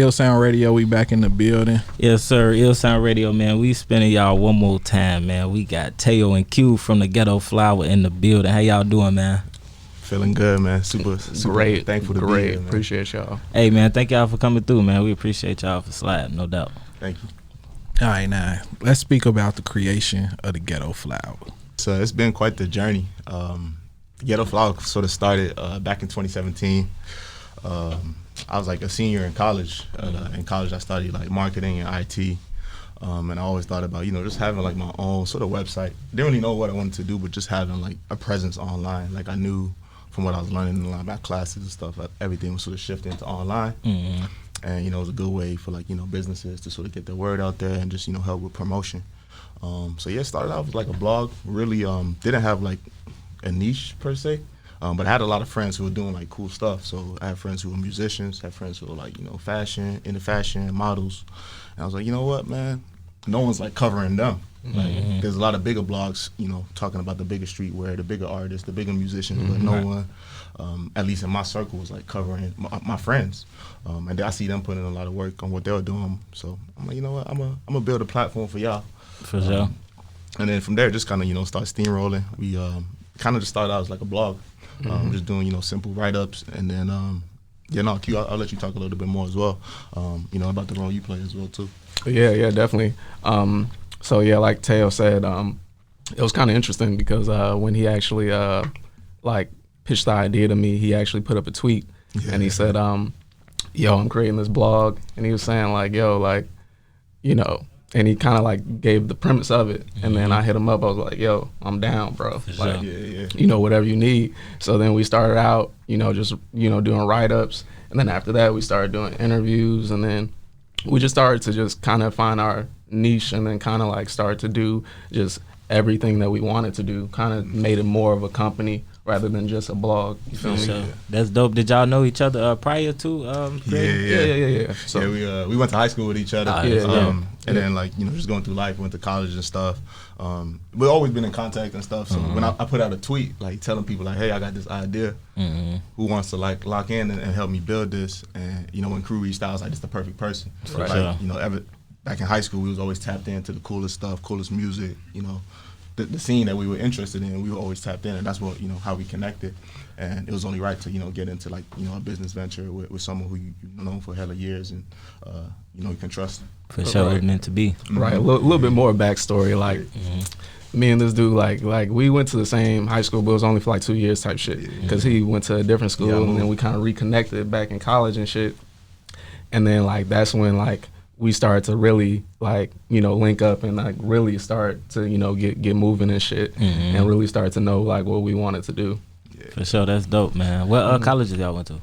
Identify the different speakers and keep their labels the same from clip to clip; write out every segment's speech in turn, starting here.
Speaker 1: Ill Sound Radio, we back in the building.
Speaker 2: Yes, sir. Ill Sound Radio, man. We spinning y'all one more time, man. We got Teo and Q from the Ghetto Flower in the building. How y'all doing, man?
Speaker 3: Feeling good, man. Super
Speaker 4: great.
Speaker 3: Thankful to be here, man.
Speaker 4: Appreciate y'all.
Speaker 2: Hey, man. Thank y'all for coming through, man. We appreciate y'all for sliding, no doubt.
Speaker 3: Thank you.
Speaker 1: All right, now let's speak about the creation of the Ghetto Flower.
Speaker 3: So it's been quite the journey. Ghetto Flower sort of started back in 2017. I was like a senior in college. In college, I studied like marketing and IT, and I always thought about just having like my own sort of website. Didn't really know what I wanted to do, but just having like a presence online. Like I knew from what I was learning about classes and stuff, everything was sort of shifting to online, and it was a good way for like businesses to sort of get their word out there and just help with promotion. So yeah, it started out with like a blog. Really didn't have like a niche per se. But I had a lot of friends who were doing like cool stuff. So I had friends who were musicians, had friends who were like, fashion, into fashion, models. And I was like, you know what, man? No one's like covering them. Like there's a lot of bigger blogs, talking about the bigger streetwear, the bigger artists, the bigger musicians, but no one, at least in my circle, was like covering my friends. And I see them putting in a lot of work on what they were doing. So I'm like, you know what? I'm gonna build a platform for y'all.
Speaker 2: For sure.
Speaker 3: And then from there, just kind of, start steamrolling. We kind of just started out as like a blog. Just doing, simple write-ups, and then, Q, I'll let you talk a little bit more as well, about the role you play as well, too.
Speaker 4: Yeah, definitely. So, yeah, like Teo said, it was kind of interesting because when he actually, pitched the idea to me, he actually put up a tweet, and he said, yo, I'm creating this blog, and he was saying, like, yo, like, and he kind of like gave the premise of it, and then I hit him up. I was like, "Yo, I'm down, bro. Like, whatever you need." So then we started out, just doing write-ups, and then after that we started doing interviews, and then we just started to just kind of find our niche, and then kind of like start to do just everything that we wanted to do. Kind of made it more of a company rather than just a blog. You feel me?
Speaker 2: So that's dope. Did y'all know each other prior to?
Speaker 4: Yeah. So
Speaker 3: we went to high school with each other. And then like just going through life, went to college and stuff. We've always been in contact and stuff. So when I put out a tweet like telling people like, hey, I got this idea. Who wants to like lock in and help me build this? And when Crew reached out, I was like, this the perfect person.
Speaker 2: Right.
Speaker 3: Like back in high school, we was always tapped into the coolest stuff, coolest music. The scene that we were interested in, we were always tapped in, and that's what how we connected. And it was only right to get into like a business venture with someone who you known for hella years and you can trust.
Speaker 2: For sure, it was meant to be.
Speaker 4: Right, a little bit more backstory. Like me and this dude, like we went to the same high school, but it was only for like 2 years type shit. Because he went to a different school, and then we kind of reconnected back in college and shit. And then like that's when like we started to really like link up and like really start to get moving and shit, and really start to know like what we wanted to do.
Speaker 2: For sure, that's dope, man. What colleges y'all went to?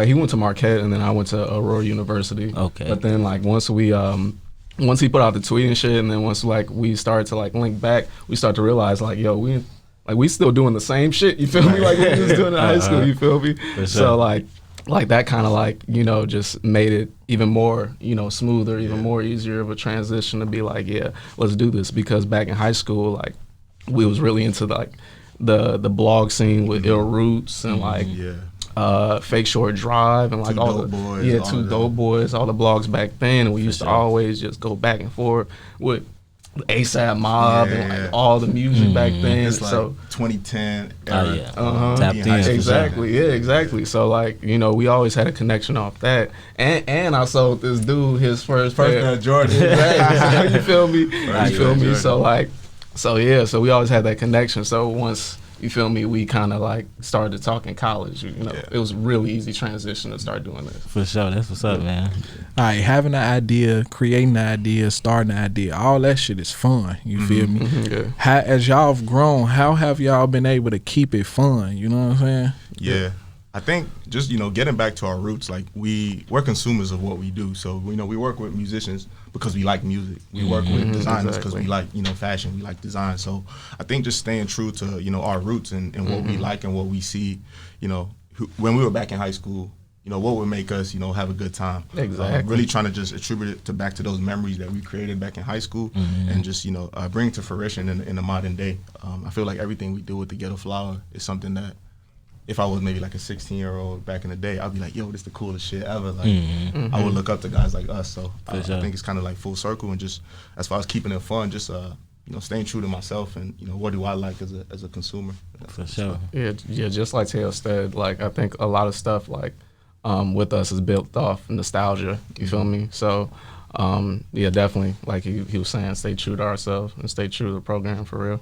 Speaker 4: He went to Marquette, and then I went to Aurora University.
Speaker 2: Okay.
Speaker 4: But then like once he put out the tweet and shit, and then once like we started to like link back, we started to realize like, yo, we still doing the same shit. You feel me? Like we was doing in high school. You feel me?
Speaker 2: For sure.
Speaker 4: So like that kind of like just made it even more smoother, even more easier of a transition to be like, yeah, let's do this. Because back in high school, like we was really into like the blog scene with Ill Roots and like Fake Short Drive and like all Dope Boys, all the blogs back then, and we used to always just go back and forth with ASAP Mob and like all the music back then.
Speaker 3: It's like
Speaker 4: so
Speaker 3: 2010
Speaker 2: era. Tapped in.
Speaker 4: Exactly. So like we always had a connection off that, and I sold this dude his first pair
Speaker 3: of Jordan.
Speaker 4: Exactly. You feel me?
Speaker 3: Right,
Speaker 4: you feel me?
Speaker 3: Jordan.
Speaker 4: So we always had that connection. So once you feel me, we kind of like started to talk in college. It was a really easy transition to start doing this.
Speaker 2: For sure, that's what's up, man.
Speaker 1: All right, having an idea, creating an idea, starting an idea, all that shit is fun. You feel me?
Speaker 4: Yeah.
Speaker 1: As y'all have grown, how have y'all been able to keep it fun? You know what I'm saying?
Speaker 3: Yeah. I think just, getting back to our roots, like we're consumers of what we do. So, we work with musicians because we like music. We work with designers because we like, fashion, we like design. So I think just staying true to, our roots and what we like and what we see, when we were back in high school, what would make us, have a good time.
Speaker 4: Exactly.
Speaker 3: Really trying to just attribute it back to those memories that we created back in high school and just, bring to fruition in the modern day. I feel like everything we do with the Ghetto Flower is something that if I was maybe like a 16-year-old back in the day, I'd be like, yo, this the coolest shit ever. Like,
Speaker 2: Mm-hmm.
Speaker 3: I would look up to guys like us. So I
Speaker 2: sure.
Speaker 3: think it's kind of like full circle, and just as far as keeping it fun, just staying true to myself, and what do I like as a consumer.
Speaker 2: For sure.
Speaker 4: Yeah, just like Taylor said, like I think a lot of stuff like with us is built off nostalgia. You feel me? So yeah, definitely. Like he was saying, stay true to ourselves and stay true to the program for real.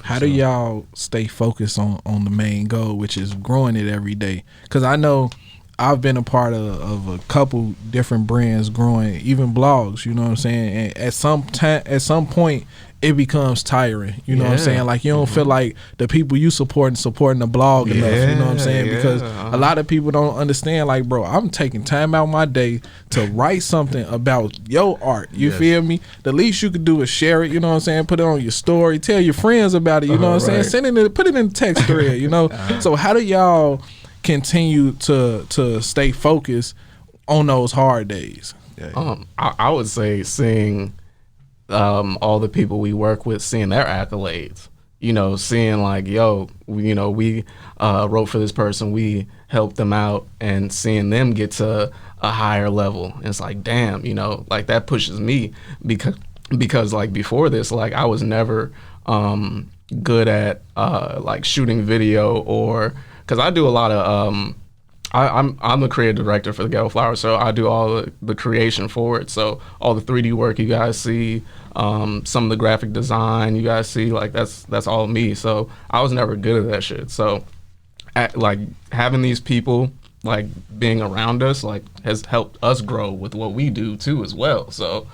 Speaker 1: How do y'all stay focused on the main goal, which is growing it every day? Because I know I've been a part of a couple different brands growing, even blogs, you know what I'm saying? And at some point, it becomes tiring, you know what I'm
Speaker 4: Yeah.
Speaker 1: saying? Like, you don't feel like the people you supporting the blog enough, you know what I'm saying?
Speaker 4: Yeah,
Speaker 1: Because a lot of people don't understand, like, bro, I'm taking time out my day to write something about your art, you
Speaker 3: Yes.
Speaker 1: feel me? The least you could do is share it, you know what I'm saying? Put it on your story, tell your friends about it, you know what I'm saying?
Speaker 4: Right.
Speaker 1: Put it in the text thread, you know? So how do y'all continue to stay focused on those hard days?
Speaker 3: Yeah.
Speaker 4: I would say seeing all the people we work with, seeing their accolades, seeing like, yo, we wrote for this person, we helped them out, and seeing them get to a higher level. And it's like, damn, like that pushes me because like before this, like I was never good at like shooting video, or because I do a lot of I'm the creative director for the Ghetto Flower, so I do all the creation for it. So all the 3D work you guys see, some of the graphic design you guys see, like that's all me. So I was never good at that shit. So like having these people like being around us like has helped us grow with what we do too as well. So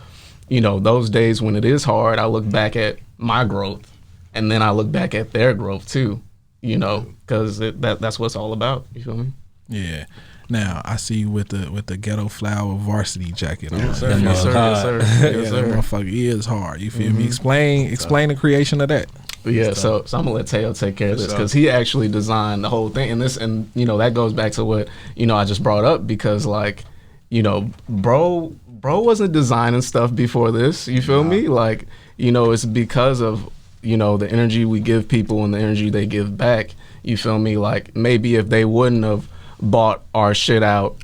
Speaker 4: those days when it is hard, I look back at my growth, and then I look back at their growth too. Because that's what it's all about. You feel me?
Speaker 1: Yeah. Now I see you with the Ghetto Flower varsity jacket on.
Speaker 4: Yes, sir.
Speaker 2: That
Speaker 4: Yes, sir. Yes, sir.
Speaker 1: Yeah,
Speaker 4: Yes,
Speaker 1: that
Speaker 4: sir.
Speaker 1: motherfucker is hard. You feel me? Explain the creation of that.
Speaker 4: Yeah, so I'm gonna let Teo take care of this because he actually designed the whole thing, and that goes back to what I just brought up, because like bro wasn't designing stuff before this. You feel me? Like it's because of the energy we give people and the energy they give back. You feel me? Like maybe if they wouldn't have bought our shit out,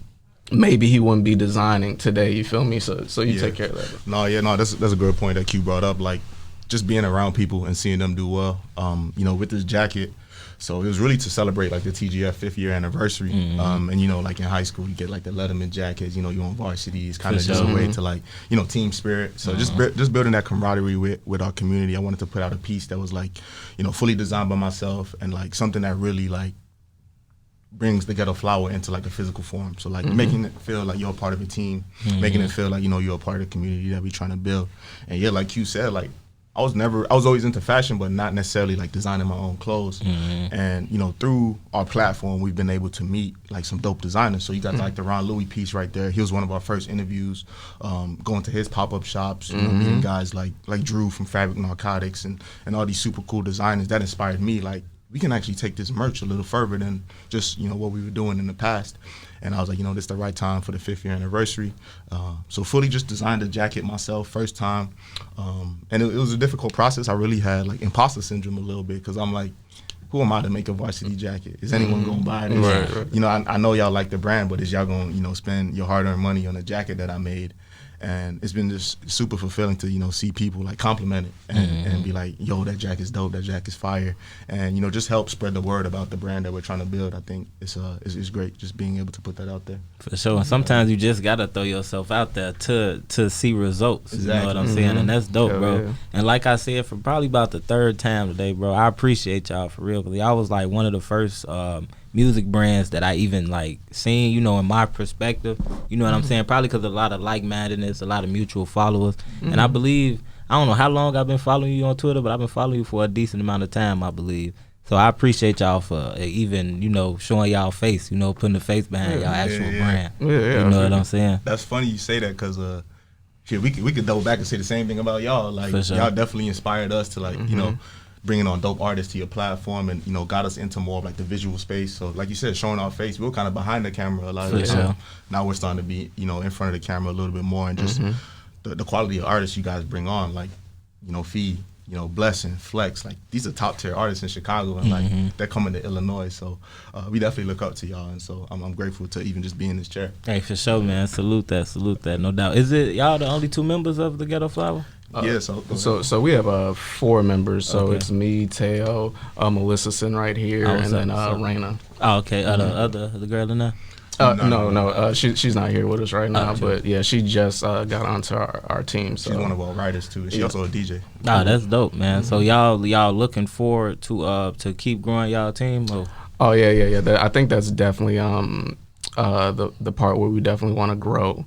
Speaker 4: maybe he wouldn't be designing today. You feel me? So you take care of that.
Speaker 3: No, that's a good point that Q brought up. Like just being around people and seeing them do well. With this jacket, so it was really to celebrate like the TGF 5th year anniversary. And like in high school, you get like the Letterman jackets. You're on varsity. It's kind of just a way to like team spirit. So just building that camaraderie with our community. I wanted to put out a piece that was like fully designed by myself, and like something that really like brings the Ghetto Flower into like a physical form. So like making it feel like you're a part of a team, making it feel like you're a part of the community that we're trying to build. And yeah, like you said, like I was always into fashion, but not necessarily like designing my own clothes. And through our platform, we've been able to meet like some dope designers. So you got like the Ron Louis piece right there. He was one of our first interviews. Going to his pop-up shops, meeting guys like Drew from Fabric Narcotics and all these super cool designers. That inspired me. Like we can actually take this merch a little further than just what we were doing in the past. And I was like, this is the right time for the 5th year anniversary. So fully just designed the jacket myself, first time. And it was a difficult process. I really had like imposter syndrome a little bit, because I'm like, who am I to make a varsity jacket? Is anyone gonna buy this? Right. I know y'all like the brand, but is y'all gonna spend your hard-earned money on a jacket that I made? And it's been just super fulfilling to see people like compliment it and be like, yo, that jacket's dope, that jacket's fire, and just help spread the word about the brand that we're trying to build. I think it's great just being able to put that out there.
Speaker 2: For sure. And sometimes you just gotta throw yourself out there to see results.
Speaker 3: Exactly.
Speaker 2: You know what I'm saying? And that's dope, bro.
Speaker 4: Yeah.
Speaker 2: And like I said, for probably about the 3rd time today, bro, I appreciate y'all for real, because y'all was like one of the first music brands that I even like seen, in my perspective. You know what I'm saying? Probably because a lot of like-mindedness, a lot of mutual followers. And I believe, I don't know how long I've been following you on Twitter, but I've been following you for a decent amount of time, I believe. So I appreciate y'all for even, showing y'all face, putting the face behind y'all actual brand.
Speaker 4: Yeah,
Speaker 2: you know what I'm saying?
Speaker 3: That's funny you say that, because we could double back and say the same thing about y'all. Like
Speaker 2: For sure.
Speaker 3: y'all definitely inspired us to like bringing on dope artists to your platform, and got us into more of like the visual space. So like you said, showing our face, we were kind of behind the camera a lot of the
Speaker 2: For
Speaker 3: time.
Speaker 2: sure.
Speaker 3: Now we're starting to be in front of the camera a little bit more, and just the quality of artists you guys bring on, like Fee, Blessing, Flex, like these are top tier artists in Chicago, and like they're coming to Illinois. So we definitely look up to y'all, and so I'm grateful to even just be in this chair.
Speaker 2: Hey, for sure, man. Salute that, no doubt. Is it y'all the only 2 members of the Ghetto Flower?
Speaker 3: Yeah,
Speaker 4: so we have 4 members. So it's me, Teo, Melissa sitting right here, and then Raina.
Speaker 2: Oh, okay. The girl in there?
Speaker 4: No. She's not here with us right now, but yeah, she just got onto our team. So.
Speaker 3: She's one of our writers too. She's also a DJ.
Speaker 2: Oh, that's dope, man. So y'all looking forward to keep growing y'all team? Or?
Speaker 4: Oh yeah. I think that's definitely the part where we definitely want to grow,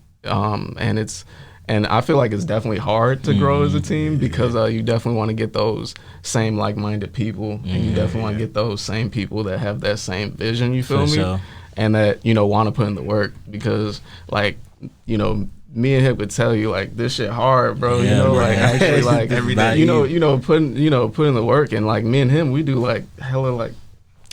Speaker 4: and I feel like it's definitely hard to grow as a team because you definitely want to get those same like-minded people, and you definitely want to get those same people that have that same vision. You feel me? Sure. And that want to put in the work, because like me and him could tell you like this shit hard, bro. Like actually like every day. Putting the work, and like me and him, we do like hella like.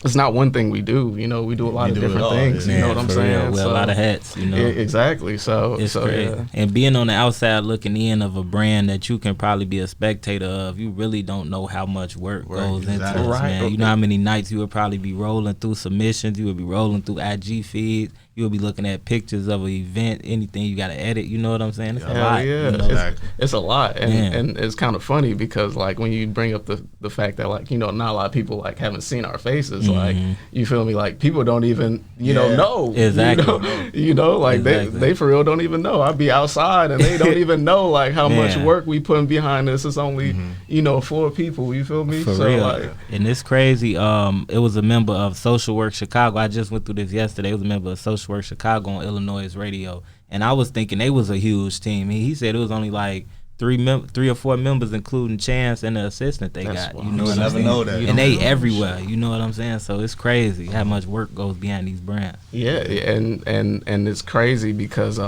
Speaker 4: It's not one thing we do, we do a lot of different things. You know what I'm saying?
Speaker 2: Wear a lot of hats,
Speaker 4: Exactly. So
Speaker 2: it's great. Yeah. And being on the outside looking in of a brand that you can probably be a spectator of, you really don't know how much work goes into this, man. You know how many nights you would probably be rolling through submissions, you would be rolling through IG feeds, you would be looking at pictures of an event, anything you got to edit. You know what I'm saying? It's a lot.
Speaker 4: Yeah, it's a lot, and it's kind of funny because like when you bring up the fact that like not a lot of people like haven't seen our faces, like you feel me, like people don't even know
Speaker 2: exactly.
Speaker 4: Like
Speaker 2: exactly.
Speaker 4: they for real don't even know. I'd be outside and they don't even know like how much work we putting behind this. It's only 4 people. You feel me?
Speaker 2: For real. Like, and it's crazy. It was a member of Social Work Chicago. I just went through this yesterday. It was a member of Social Work Chicago on iLLANOiZE radio, and I was thinking they was a huge team. He said it was only like 3 or 4 members, including Chance and the assistant they got.
Speaker 3: You never know that.
Speaker 2: And they everywhere. You know what I'm saying? So it's crazy how much work goes behind these brands.
Speaker 4: Yeah, and it's crazy because a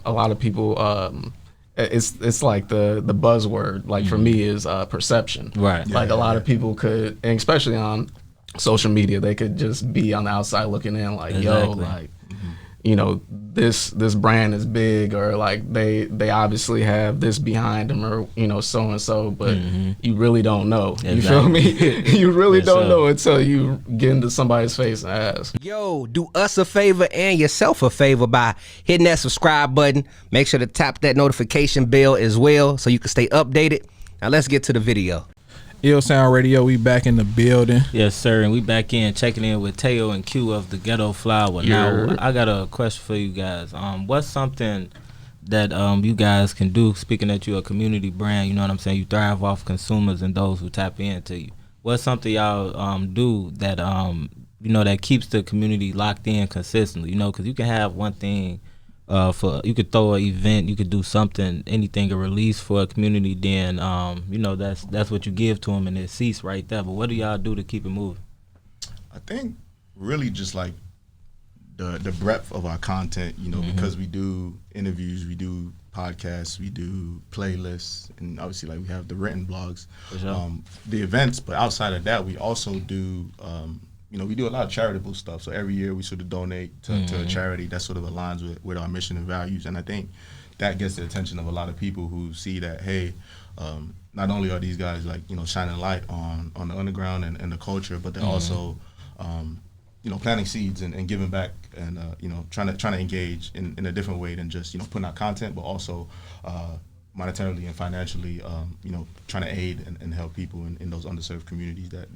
Speaker 4: lot of people it's like the buzzword like for me is perception.
Speaker 2: Right.
Speaker 4: Like a lot of people could, and especially on social media, they could just be on the outside looking in like, yo, like this brand is big, or like they obviously have this behind them, or so and so, but you really don't know. Exactly. You feel me? You really don't know until you get into somebody's face and ask.
Speaker 5: Yo, do us a favor and yourself a favor by hitting that subscribe button. Make sure to tap that notification bell as well so you can stay updated. Now let's get to the video.
Speaker 1: Ill Sound Radio, we back in the building.
Speaker 2: Yes, sir, and we back in, checking in with Teo and Q of the Ghetto Flower. Now, I got a question for you guys. What's something that you guys can do, speaking that you're a community brand, you know what I'm saying, you thrive off consumers and those who tap into you. What's something y'all do that, that keeps the community locked in consistently, because you can have one thing, you could throw an event, you could do something, anything, a release for a community, then that's what you give to them, and it cease right there. But what do y'all do to keep it moving?
Speaker 3: I think really just like the breadth of our content, because we do interviews, we do podcasts, we do playlists, and obviously like we have the written blogs, the events. But outside of that, we also do we do a lot of charitable stuff. So every year we sort of donate to a charity that sort of aligns with our mission and values. And I think that gets the attention of a lot of people who see that, hey, not only are these guys like, shining light on the underground and the culture, but they're also, planting seeds and giving back and, trying to engage in a different way than just, putting out content, but also monetarily and financially, trying to aid and help people in those underserved communities that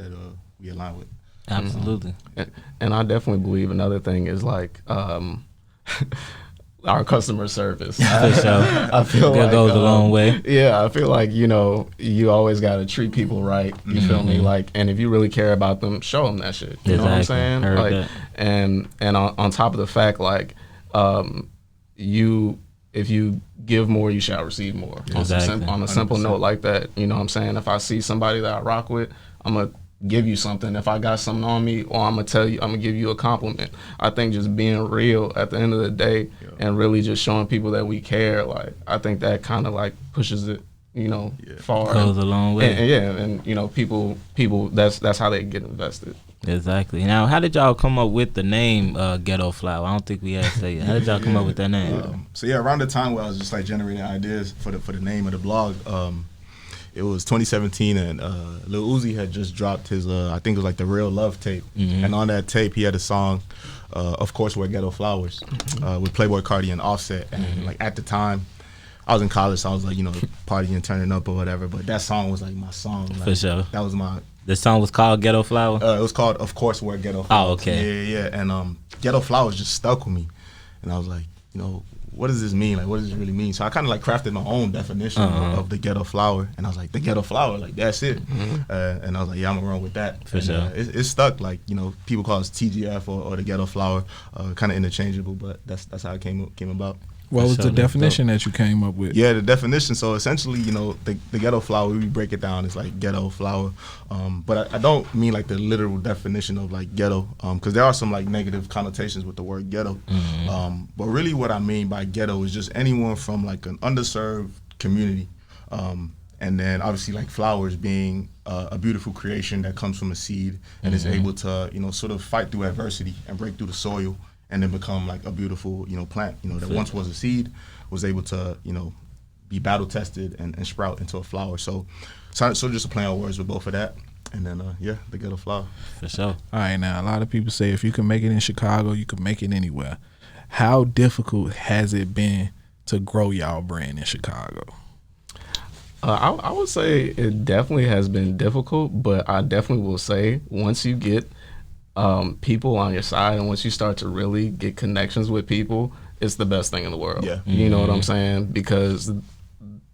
Speaker 3: we align with.
Speaker 2: Absolutely.
Speaker 4: And I definitely believe another thing is like our customer service. I feel
Speaker 2: that
Speaker 4: like
Speaker 2: goes a long way.
Speaker 4: Yeah, I feel like you always got to treat people right. You feel me? Like, and if you really care about them, show them that shit. You know what I'm saying?
Speaker 2: Heard
Speaker 4: like,
Speaker 2: that.
Speaker 4: and on top of the fact, like, if you give more, you shall receive more.
Speaker 2: Exactly.
Speaker 4: On a simple 100%. Note like that, you know what I'm saying? If I see somebody that I rock with, I'm gonna give you something. If I got something on me, or I'm gonna give you a compliment. I think just being real at the end of the day and really just showing people that we care, like I think that kind of like pushes it, far.
Speaker 2: Goes a long way.
Speaker 4: And people that's how they get invested.
Speaker 2: Exactly. Now, how did y'all come up with the name Ghetto Flower? I don't think we had to say it. How did y'all come up with that name?
Speaker 3: Around the time where I was just like generating ideas for the name of the blog, it was 2017, and Lil Uzi had just dropped his, I think it was like the Real Love tape. And on that tape, he had a song, Of Course We're Ghetto Flowers, with Playboy Cardi and Offset. And like at the time, I was in college, so I was like, partying, turning up or whatever. But that song was like my song. Like,
Speaker 2: For sure.
Speaker 3: That was my.
Speaker 2: The song was called Ghetto Flower?
Speaker 3: It was called Of Course We're Ghetto Flowers.
Speaker 2: Oh, okay.
Speaker 3: Yeah. And Ghetto Flowers just stuck with me. And I was like, what does this mean? Like, what does it really mean? So I kind of like crafted my own definition of the ghetto flower, and I was like, the ghetto flower, like that's it. And I was like, yeah, I'm gonna run with that.
Speaker 2: For sure.
Speaker 3: It stuck. Like people call us TGF or the ghetto flower, kind of interchangeable, but that's how it came about.
Speaker 1: What was the definition that you came up with?
Speaker 3: Yeah, the definition. So essentially, the ghetto flower, we break it down as like ghetto flower. But I don't mean like the literal definition of like ghetto, because there are some like negative connotations with the word ghetto. But really what I mean by ghetto is just anyone from like an underserved community. And then obviously like flowers being a beautiful creation that comes from a seed and is able to, sort of fight through adversity and break through the soil and then become like a beautiful, plant, that once was a seed, was able to, be battle tested and sprout into a flower. So just a play on words with both of that. And then, the ghetto flower.
Speaker 2: For sure.
Speaker 1: All right, now, a lot of people say if you can make it in Chicago, you can make it anywhere. How difficult has it been to grow y'all brand in Chicago?
Speaker 4: I would say it definitely has been difficult, but I definitely will say once you get people on your side and once you start to really get connections with people, it's the best thing in the world.
Speaker 3: Yeah.
Speaker 4: You know what I'm saying? Because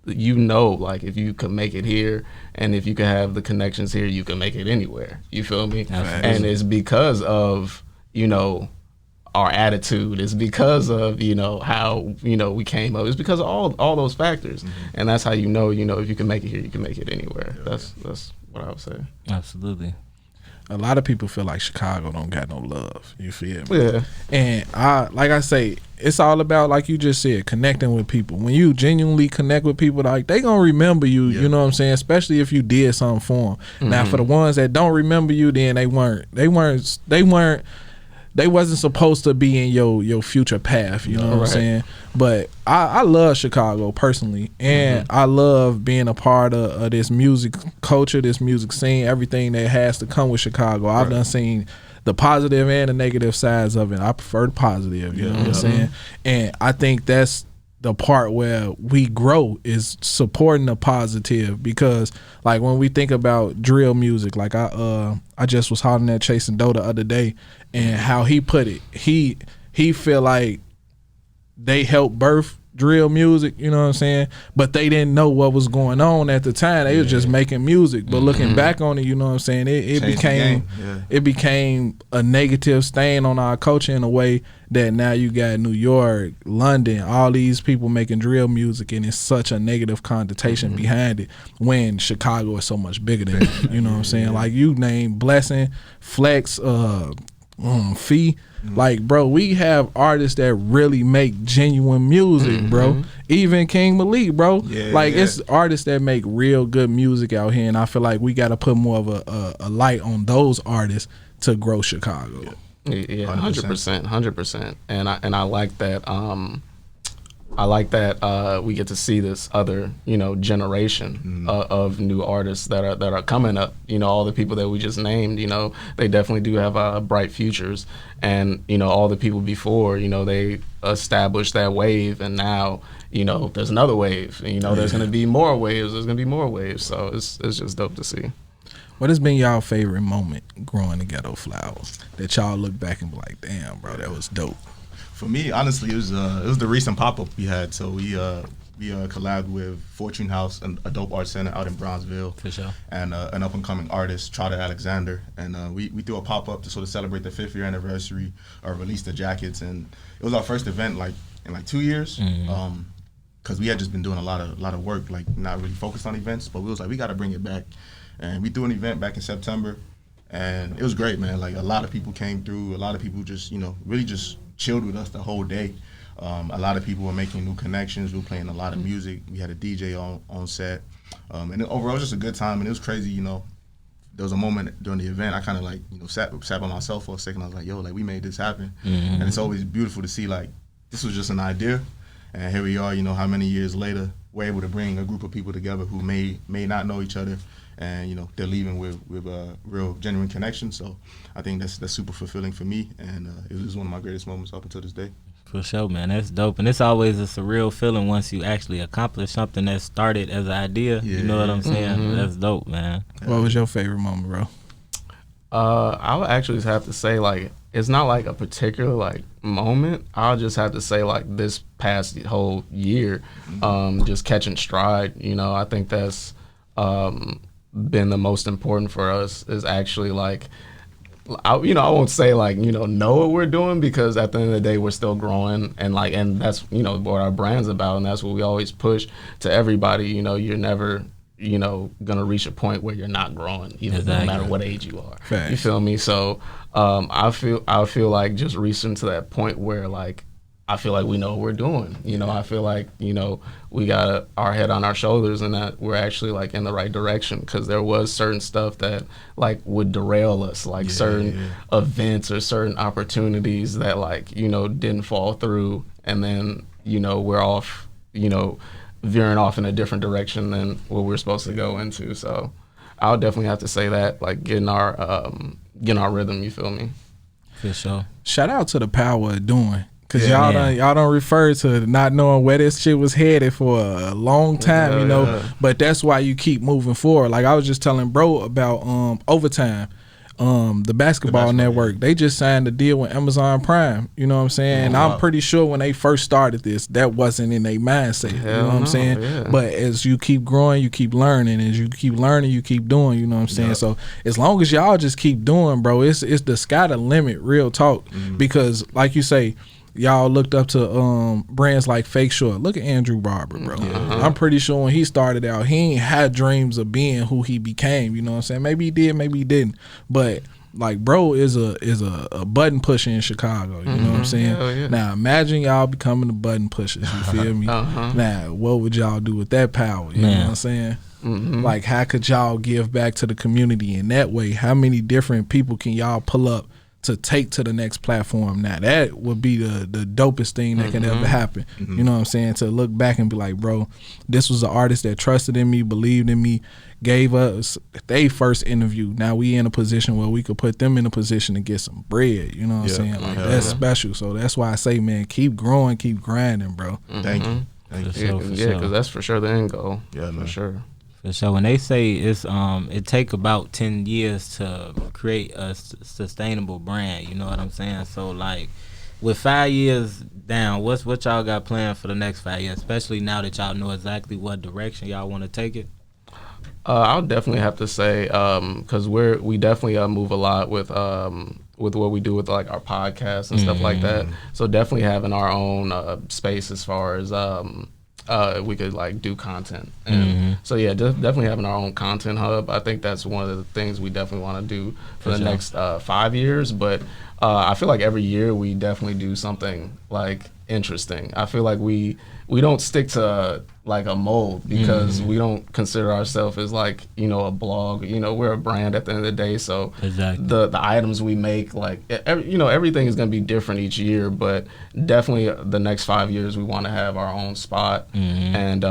Speaker 4: like if you can make it here and if you can have the connections here, you can make it anywhere. You feel me?
Speaker 2: Absolutely.
Speaker 4: And it's because of, our attitude. It's because of, how, we came up. It's because of all those factors. And that's how if you can make it here, you can make it anywhere. That's what I would say.
Speaker 2: Absolutely.
Speaker 1: A lot of people feel like Chicago don't got no love. You feel me?
Speaker 4: Yeah.
Speaker 1: And like I say, it's all about, like you just said, connecting with people. When you genuinely connect with people, like they gonna remember you. You know what I'm saying? Especially if you did something for them. Now, for the ones that don't remember you, then they wasn't supposed to be in your future path. You know what I'm saying? But I love Chicago personally, and I love being a part of this music culture, this music scene, everything that has to come with Chicago. I've done seen the positive and the negative sides of it. I prefer the positive. You know what I'm saying? And I think that's the part where we grow, is supporting the positive, because like when we think about drill music, like I just was hollering at Chasing Doe the other day, and how he put it, he feel like they helped birth drill music, you know what I'm saying? But they didn't know what was going on at the time. They was just making music. But looking back on it, you know what I'm saying, it became a negative stain on our culture in a way that now you got New York, London, all these people making drill music, and it's such a negative connotation behind it, when Chicago is so much bigger than it. You know what I'm saying? Like you name Blessing, Flex, Fee. Like, bro, we have artists that really make genuine music, bro. Even King Malik, bro. It's artists that make real good music out here, and I feel like we got to put more of a light on those artists to grow Chicago.
Speaker 4: Yeah, 100%. And I like that. I like that we get to see this other, generation of new artists that are coming up. All the people that we just named, they definitely do have bright futures. And, all the people before, they established that wave. And now, there's another wave. There's going to be more waves. There's going to be more waves. So it's just dope to see.
Speaker 1: What has been y'all favorite moment growing the Ghetto Flower that y'all look back and be like, damn, bro, that was dope?
Speaker 3: For me, honestly, it was the recent pop-up we had. So we collabed with Fortune House, a dope art center out in Bronzeville.
Speaker 2: For sure.
Speaker 3: And an up-and-coming artist, Trotter Alexander. And we threw a pop-up to sort of celebrate the 5th year anniversary, released the jackets. And it was our first event in 2 years. Because we had just been doing a lot of work, like not really focused on events. But we was like, we got to bring it back. And we threw an event back in September. And it was great, man. Like, a lot of people came through. A lot of people just, really just chilled with us the whole day. A lot of people were making new connections. We were playing a lot of music. We had a DJ on set. And overall, it was just a good time. And it was crazy, there was a moment during the event, I kind of sat by myself for a second. I was like, yo, we made this happen. And it's always beautiful to see, this was just an idea. And here we are, how many years later, we're able to bring a group of people together who may not know each other, and they're leaving with a real genuine connection. So I think that's super fulfilling for me, and it was one of my greatest moments up until this day.
Speaker 2: For sure, man. That's dope. And it's always a surreal feeling once you actually accomplish something that started as an idea.
Speaker 3: Yeah.
Speaker 2: You know what I'm saying?
Speaker 4: Mm-hmm.
Speaker 2: That's dope, man.
Speaker 1: What was your favorite moment, bro?
Speaker 4: I would actually just have to say, like, it's not like a particular like moment. I'll just have to say, like, this past whole year, just catching stride. I think that's been the most important for us, is actually like, I won't say like, know what we're doing, because at the end of the day, we're still growing, and that's, what our brand's about, and that's what we always push to everybody. You're never, gonna reach a point where you're not growing, no matter what age you are.
Speaker 1: Facts.
Speaker 4: You feel me? So I feel like just reaching to that point where, like, I feel like we know what we're doing. I feel like, we got our head on our shoulders, and that we're actually like in the right direction, because there was certain stuff that like would derail us, like certain events or certain opportunities that, like, didn't fall through, and then, we're off, veering off in a different direction than what we're supposed to go into. So I'll definitely have to say that, like, getting our rhythm, you feel me?
Speaker 2: For sure.
Speaker 1: Shout out to the power of doing. Cause y'all don't refer to not knowing where this shit was headed for a long time, but that's why you keep moving forward. Like I was just telling bro about Overtime, the basketball network. They just signed a deal with Amazon Prime. You know what I'm saying? And I'm pretty sure when they first started this, that wasn't in their mindset. You know what I'm saying? Yeah. But as you keep growing, you keep learning. As you keep learning, you keep doing. You know what I'm saying? So as long as y'all just keep doing, bro, it's the sky the limit. Real talk. Because like you say, y'all looked up to brands like Fake Short. Look at Andrew Barber, bro. I'm pretty sure when he started out, he ain't had dreams of being who he became. You know what I'm saying? Maybe he did, maybe he didn't. But like, bro is a button pusher in Chicago. You know what I'm saying? Now imagine y'all becoming the button pushers. You feel me? Now what would y'all do with that power? You know what I'm saying? Like, how could y'all give back to the community in that way? How many different people can y'all pull up to take to the next platform? Now that would be the dopest thing that can ever happen. You know what I'm saying? To look back and be like, bro, this was an artist that trusted in me, believed in me, gave us they first interview. Now we in a position where we could put them in a position to get some bread. You know what I'm saying? Like, that's special. So that's why I say, man, keep growing, keep grinding, bro.
Speaker 3: Thank you.
Speaker 4: Because that's for sure the end goal.
Speaker 3: Yeah,
Speaker 4: for sure.
Speaker 2: For sure. When they say it's it take about 10 years to create a sustainable brand, you know what I'm saying? So like, with 5 years down, what y'all got planned for the next 5 years, especially now that y'all know exactly what direction y'all want to take it?
Speaker 4: I'll definitely have to say, because we definitely move a lot with what we do with like our podcast and stuff like that. So definitely having our own space as far as we could like do content, and so definitely having our own content hub. I think that's one of the things we definitely want to do for the next 5 years. But I feel like every year we definitely do something like interesting. I feel like we don't stick to like a mold, because we don't consider ourselves as like, a blog. We're a brand at the end of the day. So the items we make, like, everything is going to be different each year, but definitely the next 5 years we want to have our own spot, and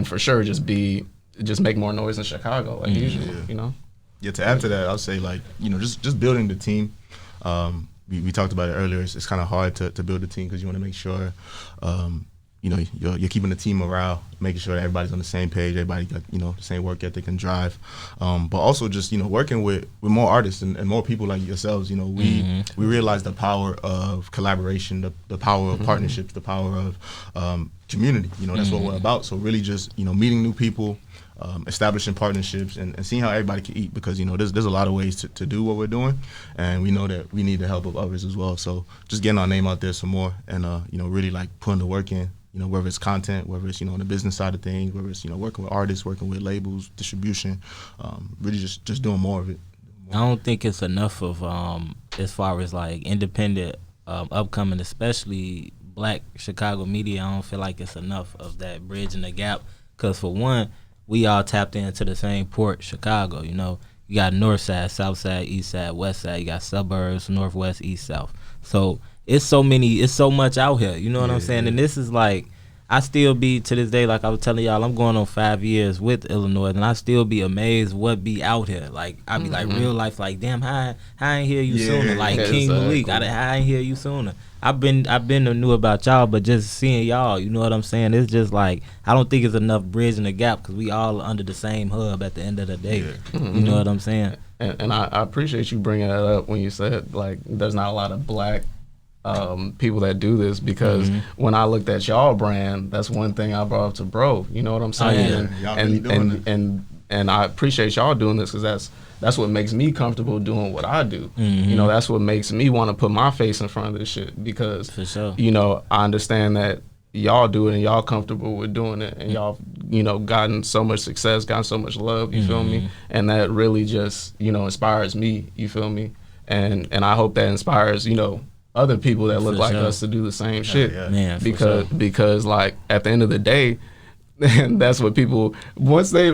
Speaker 4: for sure just make more noise in Chicago like usual.
Speaker 3: Yeah, to add to that, I'll say, like, just building the team. We talked about it earlier. It's kind of hard to build a team, because you want to make sure, you're keeping the team morale, making sure that everybody's on the same page, everybody got, the same work ethic and drive. But also just, working with more artists and more people like yourselves. We realize the power of collaboration, the power of partnerships, the power of community. That's what we're about. So really just, meeting new people, establishing partnerships, and seeing how everybody can eat, because there's a lot of ways to do what we're doing, and we know that we need the help of others as well. So just getting our name out there some more, and really like putting the work in, whether it's content, whether it's on the business side of things, whether it's working with artists, working with labels, distribution, really just doing more of it.
Speaker 2: I don't think it's enough of as far as like independent upcoming, especially Black Chicago media. I don't feel like it's enough of that bridging the gap, because for one, we all tapped into the same port, Chicago. You got north side, south side, east side, west side. You got suburbs, northwest, east, south. So it's so much out here. You know what I'm saying? And this is like, I still be to this day, like I was telling y'all, I'm going on 5 years with iLLANOiZE, and I still be amazed what be out here. Like I be like real life, like damn, how I ain't hear you sooner. Like King Malik, how I ain't hear you sooner. I've been knew about y'all, but just seeing y'all, you know what I'm saying? It's just like I don't think it's enough bridging the gap because we all under the same hub at the end of the day. You know what I'm saying?
Speaker 4: And I appreciate you bringing that up when you said like there's not a lot of black people that do this, because when I looked at y'all brand, that's one thing I brought up to bro. You know what I'm saying? And I appreciate y'all doing this because that's what makes me comfortable doing what I do. You know, that's what makes me want to put my face in front of this shit because
Speaker 2: For sure.
Speaker 4: you know, I understand that y'all do it and y'all comfortable with doing it and y'all, you know, gotten so much success, gotten so much love, you feel me? And that really just, you know, inspires me, you feel me? And I hope that inspires, you know, other people that look like us to do the same shit.
Speaker 2: Man,
Speaker 4: because like at the end of the day, and that's what people once they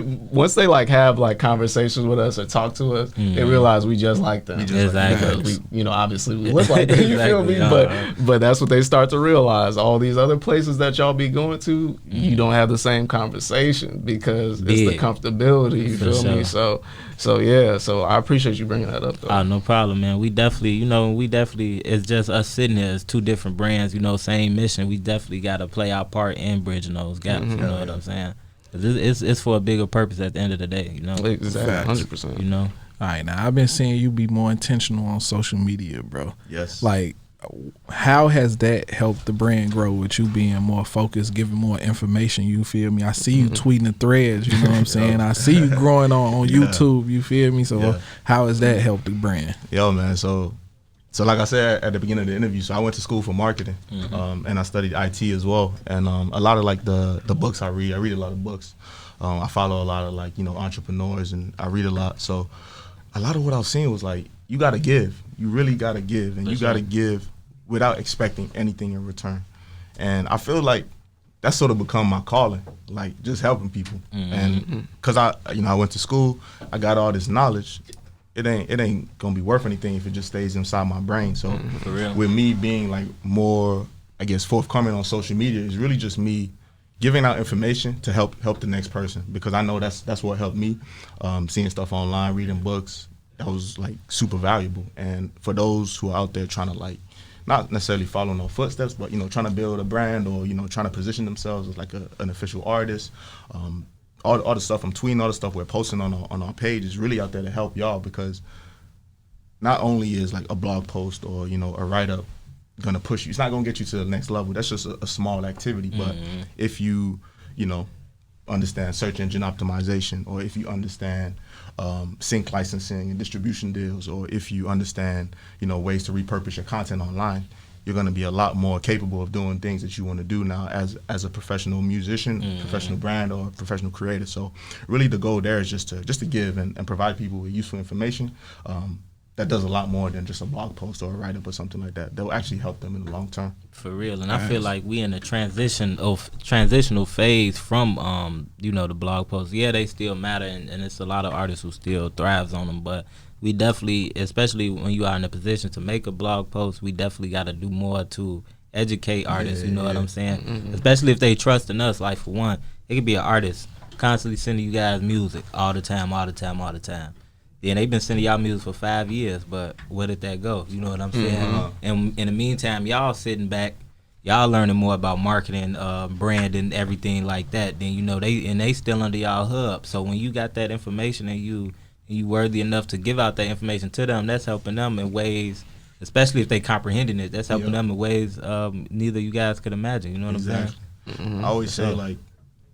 Speaker 4: like have like conversations with us or talk to us, they realize we just like them. Because we, you know, obviously we look like them. You feel me? But that's what they start to realize. All these other places that y'all be going to, you don't have the same conversation because it's the comfortability. You feel me? So yeah. So I appreciate you bringing that up, though.
Speaker 2: No problem, man. We definitely, it's just us sitting there as two different brands, you know, same mission. We definitely got to play our part in bridging those gaps. You know what I'm saying? It's for a bigger purpose at the end of the day, you know?
Speaker 4: Exactly, 100%.
Speaker 2: You know?
Speaker 1: All right, now I've been seeing you be more intentional on social media, bro.
Speaker 3: Yes.
Speaker 1: Like, how has that helped the brand grow with you being more focused, giving more information? You feel me? I see you tweeting the threads, you know what I'm saying? I see you growing on YouTube, you feel me? So how has that helped the brand?
Speaker 3: Yo, man, so like I said at the beginning of the interview, so I went to school for marketing, and I studied IT as well. And a lot of like the books I read a lot of books. I follow a lot of like, you know, entrepreneurs, and I read a lot. So a lot of what I was seeing was like, you got to give. You really got to give, and you got to give without expecting anything in return. And I feel like that's sort of become my calling, like just helping people. And because I went to school, I got all this knowledge. It ain't gonna be worth anything if it just stays inside my brain. So
Speaker 2: For real.
Speaker 3: with me being like more, I guess, forthcoming on social media, is really just me giving out information to help the next person, because I know that's what helped me. Seeing stuff online, reading books, that was like super valuable. And for those who are out there trying to like not necessarily follow no footsteps, but, you know, trying to build a brand, or, you know, trying to position themselves as like an official artist. All the stuff I'm tweeting, all the stuff we're posting on our page is really out there to help y'all, because not only is like a blog post or, you know, a write-up gonna push you, it's not gonna get you to the next level. That's just a small activity. But if you know, understand search engine optimization, or if you understand sync licensing and distribution deals, or if you understand, you know, ways to repurpose your content online, you're going to be a lot more capable of doing things that you want to do now as a professional musician, professional brand, or professional creator. So really the goal there is just to give and provide people with useful information that does a lot more than just a blog post or a write-up or something like that. That will actually help them in the long term.
Speaker 2: For real. And I feel like we in a transitional phase from you know, the blog posts. Yeah, they still matter, and it's a lot of artists who still thrives on them, but we definitely, especially when you are in a position to make a blog post, we definitely got to do more to educate artists, you know what I'm saying? Especially if they trust in us. Like, for one, it could be an artist constantly sending you guys music all the time. Yeah, they've been sending y'all music for 5 years, but where did that go? You know what I'm saying? And in the meantime, y'all sitting back, y'all learning more about marketing, branding, everything like that. Then, you know, they still under y'all hub. So when you got that information and you worthy enough to give out that information to them, that's helping them in ways, especially if they comprehending it, that's helping them in ways neither you guys could imagine. You know what I'm saying?
Speaker 3: I always say, like,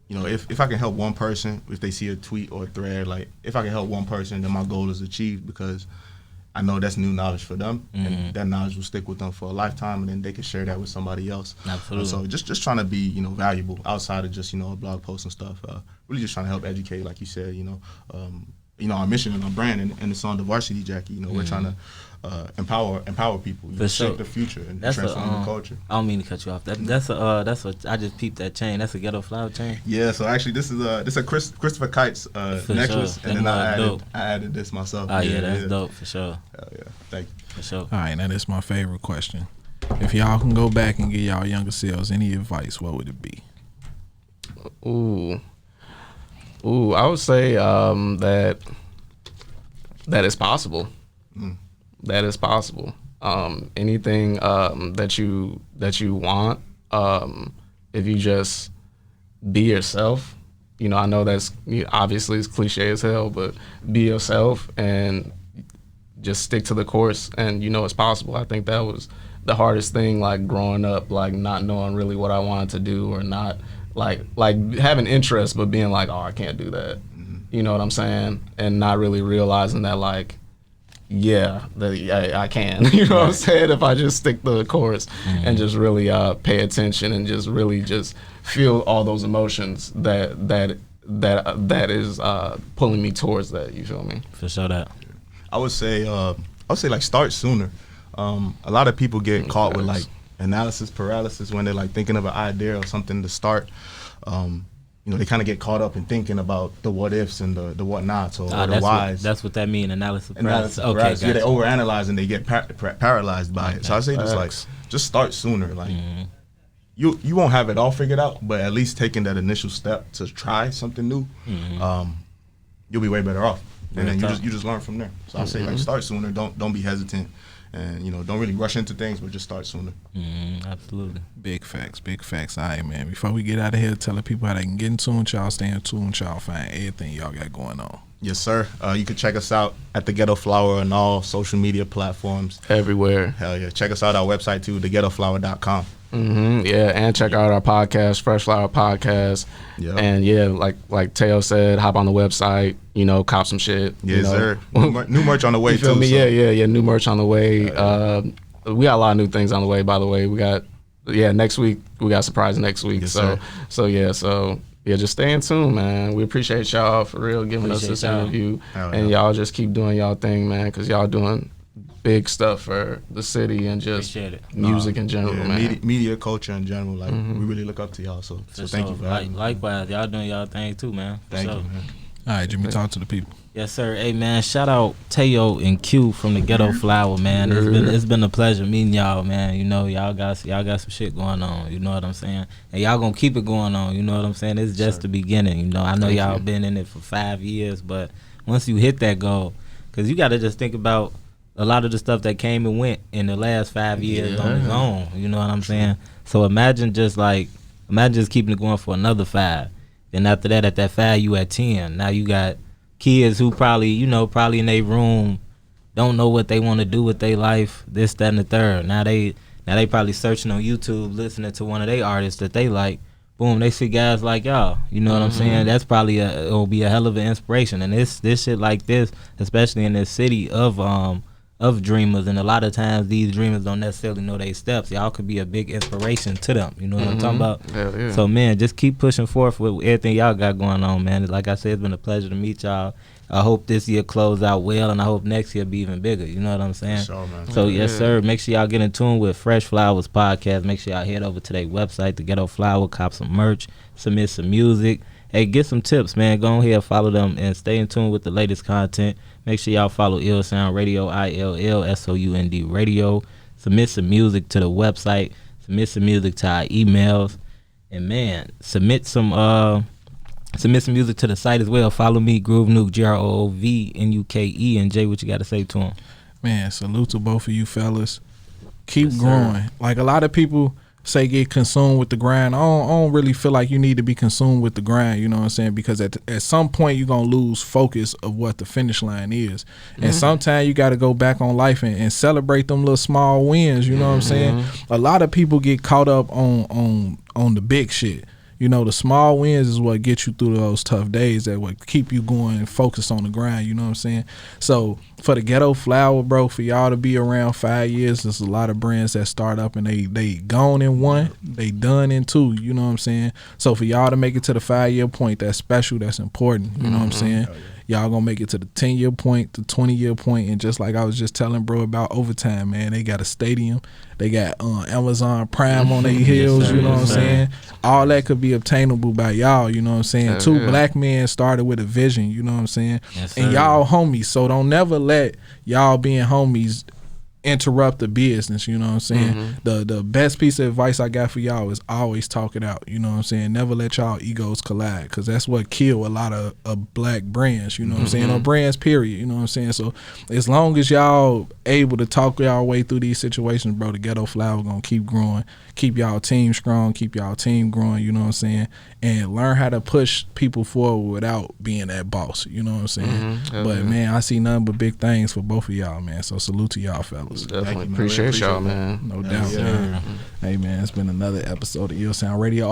Speaker 3: you know, if I can help one person, if they see a tweet or a thread, like, if I can help one person, then my goal is achieved, because I know that's new knowledge for them, and that knowledge will stick with them for a lifetime, and then they can share that with somebody else.
Speaker 2: Absolutely.
Speaker 3: So just trying to be, you know, valuable outside of just, you know, a blog post and stuff. Really just trying to help educate, like you said, you know, our mission and our brand, and it's on the varsity jacket. You know, we're trying to empower people, you know, shape the future and transform the culture.
Speaker 2: I don't mean to cut you off. That's I just peeped that chain. That's a Ghetto flower chain.
Speaker 3: Yeah. So actually, this is a Christopher Kites necklace,
Speaker 2: sure.
Speaker 3: and then I added this myself.
Speaker 2: Oh yeah, that's dope for sure.
Speaker 3: Hell yeah, thank you.
Speaker 2: For sure.
Speaker 1: All right, now that's my favorite question. If y'all can go back and give y'all younger selves any advice, what would it be?
Speaker 4: Ooh, I would say that it's possible. That is possible. Anything that you want, if you just be yourself. You know, I know that's obviously it's cliche as hell, but be yourself and just stick to the course, and you know it's possible. I think that was the hardest thing, like growing up, like not knowing really what I wanted to do, or not like having interest but being like, oh, I can't do that. You know what I'm saying? And not really realizing that, like, yeah, I can. You know what I'm saying? If I just stick to the course and just really pay attention and just really just feel all those emotions that is pulling me towards that. You feel me?
Speaker 2: For sure that.
Speaker 3: I would say like start sooner. A lot of people get caught with like analysis paralysis when they're like thinking of an idea or something to start. You know, they kind of get caught up in thinking about the what ifs and the whatnots or the whys.
Speaker 2: That's what that means, analysis
Speaker 3: paralysis.
Speaker 2: Okay,
Speaker 3: gotcha. Yeah, they overanalyze and they get paralyzed by it. So I say just start sooner. Like you won't have it all figured out, but at least taking that initial step to try something new, you'll be way better off. And then you just learn from there. So I say like start sooner. Don't be hesitant. And, you know, don't really rush into things, but just start sooner.
Speaker 2: Absolutely.
Speaker 1: Big facts. All right, man. Before we get out of here, tell the people how they can get in tune with y'all, stay in tune with y'all, find everything y'all got going on.
Speaker 3: Yes, sir. You can check us out at The Ghetto Flower on all social media platforms.
Speaker 4: Everywhere.
Speaker 3: Hell yeah. Check us out our website, too, theghettoflower.com.
Speaker 4: Yeah, and check out our podcast, Fresh Flower Podcast. Yep. And yeah, like Teo said, hop on the website, you know, cop some shit.
Speaker 3: Yes, sir. New merch on the way,
Speaker 4: you feel
Speaker 3: too.
Speaker 4: Me? So. Yeah, new merch on the way. We got a lot of new things on the way, by the way. We got, next week, we got a surprise next week.
Speaker 3: Yes,
Speaker 4: so just stay in tune, man. We appreciate y'all for real giving us this interview. And y'all just keep doing y'all thing, man, because y'all doing big stuff for the city and just music in general, man.
Speaker 3: Media culture in general, like we really look up to y'all. So thank you for having me.
Speaker 2: Likewise, y'all doing y'all thing too, man.
Speaker 3: Thank you, man.
Speaker 1: All right, Jimmy, talk to the people.
Speaker 2: Yes, sir. Hey, man, shout out Teo and Q from the Ghetto Flower, man. It's been a pleasure meeting y'all, man. You know, y'all got some shit going on. You know what I'm saying? And y'all gonna keep it going on. You know what I'm saying? It's just the beginning. You know, I know y'all been in it for 5 years, but once you hit that goal, because you got to just think about a lot of the stuff that came and went in the last 5 years on its own. You know what I'm saying? So imagine just keeping it going for another 5. Then after that, at that 5, you at 10. Now you got kids who probably in their room don't know what they want to do with their life, this, that, and the third. Now they probably searching on YouTube, listening to one of their artists that they like. Boom, they see guys like y'all. You know what I'm saying? That's probably it'll be a hell of an inspiration. And this shit like this, especially in this city of dreamers, and a lot of times these dreamers don't necessarily know their steps. Y'all could be a big inspiration to them. You know what I'm talking about?
Speaker 4: Yeah.
Speaker 2: So, man, just keep pushing forth with everything y'all got going on, man. Like I said, it's been a pleasure to meet y'all. I hope this year close out well, and I hope next year be even bigger. You know what I'm saying?
Speaker 3: Sure, man.
Speaker 2: So, yes, sir. Make sure y'all get in tune with Fresh Flowers Podcast. Make sure y'all head over to their website, The Ghetto Flower, cop some merch, submit some music. Hey, get some tips, man. Go ahead, follow them, and stay in tune with the latest content. Make sure y'all follow Ill Sound Radio, ILLSOUND Radio. Submit some music to the website. Submit some music to our emails. And, man, submit some music to the site as well. Follow me, Groove Nuke, GROOVNUKE. And Jay, what you got to say to him?
Speaker 1: Man, salute to both of you fellas. Keep growing. Like a lot of people say get consumed with the grind. I don't really feel like you need to be consumed with the grind, you know what I'm saying? Because at some point you're going to lose focus of what the finish line is. And sometimes you got to go back on life and celebrate them little small wins, you know what I'm saying? A lot of people get caught up on the big shit. You know, the small wins is what gets you through those tough days, that would keep you going and focus on the grind, you know what I'm saying? So for the Ghetto Flower, bro, for y'all to be around 5 years, there's a lot of brands that start up and they gone in 1, they done in 2, you know what I'm saying? So for y'all to make it to the 5-year point, that's special, that's important, you know what I'm saying? Y'all gonna make it to the 10-year point, the 20-year point, and just like I was just telling bro about Overtime, man, they got a stadium, they got Amazon Prime on their heels, you know what I'm saying? All that could be obtainable by y'all, you know what I'm saying? 2 black men started with a vision, you know what I'm saying? And y'all homies, so don't never let y'all being homies interrupt the business, you know what I'm saying? The best piece of advice I got for y'all is always talk it out, you know what I'm saying? Never let y'all egos collide, because that's what kill a lot of black brands, you know what I'm saying? Or brands, period, you know what I'm saying? So as long as y'all able to talk y'all way through these situations, bro, the Ghetto Flower gonna keep growing, keep y'all team strong, keep y'all team growing, you know what I'm saying? And learn how to push people forward without being that boss, you know what I'm saying? But man, I see nothing but big things for both of y'all, man. So salute to y'all fellas.
Speaker 4: Definitely appreciate y'all, man.
Speaker 1: No doubt, man. Hey man, it's been another episode of Ill Sound Radio.